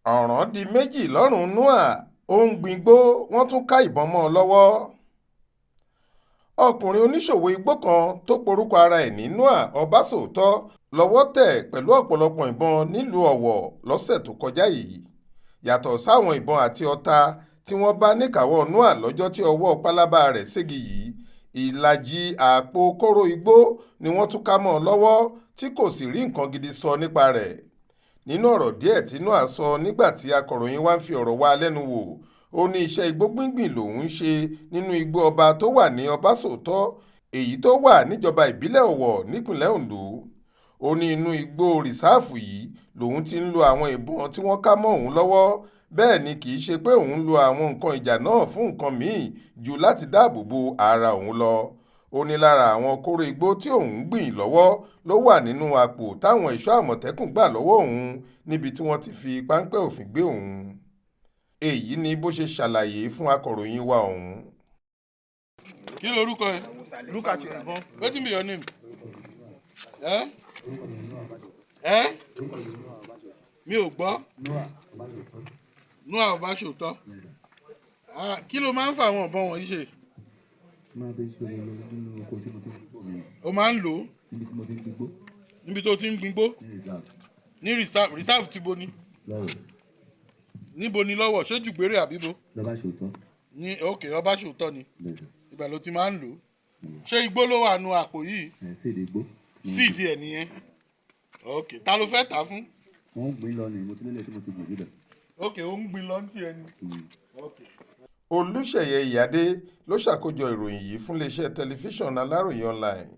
Ọ̀ràn di méjì lọ́rùn Noah, ó ń gbingbó wọ́n tún ká ìbọn mọ́ ọ lọ́wọ́. Ọkùnrin oníṣòwò igbó kan tó porúkọ ara ẹ̀ ní Noah Ọbásòótọ́ lọ́wọ́ tẹ̀ pẹ̀lú ọ̀pọ̀lọpọ̀ ìbọn nílùú Ọ̀wọ̀ lọ́sẹ̀ tó kọjá yìí. Yàtọ̀ sáwọn ìbọn àti ọta tí wọ́n bá níkàáwọ́ Noah lọ́jọ́ tí ọwọ́ pálábá rẹ̀ ségi yìí, ìlàjì àpò kóró igbó ni wọ́n tún ká mọ́ ọ lọ́wọ́ tí kò sì rí nǹkan gidi sọ nípa rẹ̀. Nínú ọ̀rọ̀ díẹ̀ tí Noah sọ nígbà tí akọ̀ròyìn wá ń fi ọ̀rọ̀ wá lẹ́nu wò, ó ní iṣẹ́ igbó gbíngbìn lòun ń ṣe nínú igbó ọba tó wà ní Ọbásòótọ́, èyí tó wà níjọba ìbílẹ̀ Ọ̀wọ̀ nípìnlẹ̀ Ondo. Ó ní inú igbó rìsáàfù yìí lòun ti ń lo àwọn ìbọn tí wọ́n ká mọ́ òun lọ́wọ́, bẹ́ẹ̀ ni kì í ṣe pé òun lo àwọn nǹkan ìjà náà fún nǹkan míì ju láti dáàbò bo ara òun lọ. Ó ní lára àwọn kóró igbó tí òun ń gbìn lọ́wọ́ ló wà nínú àpò táwọn ẹ̀ṣọ́ àmọ̀tẹ́kùn gbà lọ́wọ́ òun níbi tí wọ́n ti fi páńpẹ́ òfin gbé òun. Èyí ni bó ṣe ṣàlàyé fún akọ̀ròyìn wa ọ̀hún. Kí lorúkọ ẹ? Look at your phone. Wetin be your name? Mi ò gbọ́. Noah Ọbásòótọ́. Kí ló máa ń fa àwọn ọ̀bọ̀n wọ̀nyí ṣe? O máa ń lò ó níbi tó ti ń gbingbó? Ní reserve ti bo ni? Níbo ni Lọwọ? Ṣé Jùgbérè àbíbo? Ní ok, Ọbásòótọ́ ni. Ibẹ̀ ló ti máa ń lò ó. Ṣé igbó ló wà nù àpò yìí? Síìdì ẹ̀ nìyẹn. Ok, ta ló fẹ́ tà á fún? Wọ́n ń gbin lọ ní mo ti lélẹ̀ tí mo ti gbìn síbẹ̀. Ok, ó ń gbin lọ ní tiẹ̀ ni. Ok. Olúṣèyẹ Ìyádé ló ṣàkójọ ìròyìn yìí fún iléeṣẹ́ tẹlifíṣàn Aláròyé online.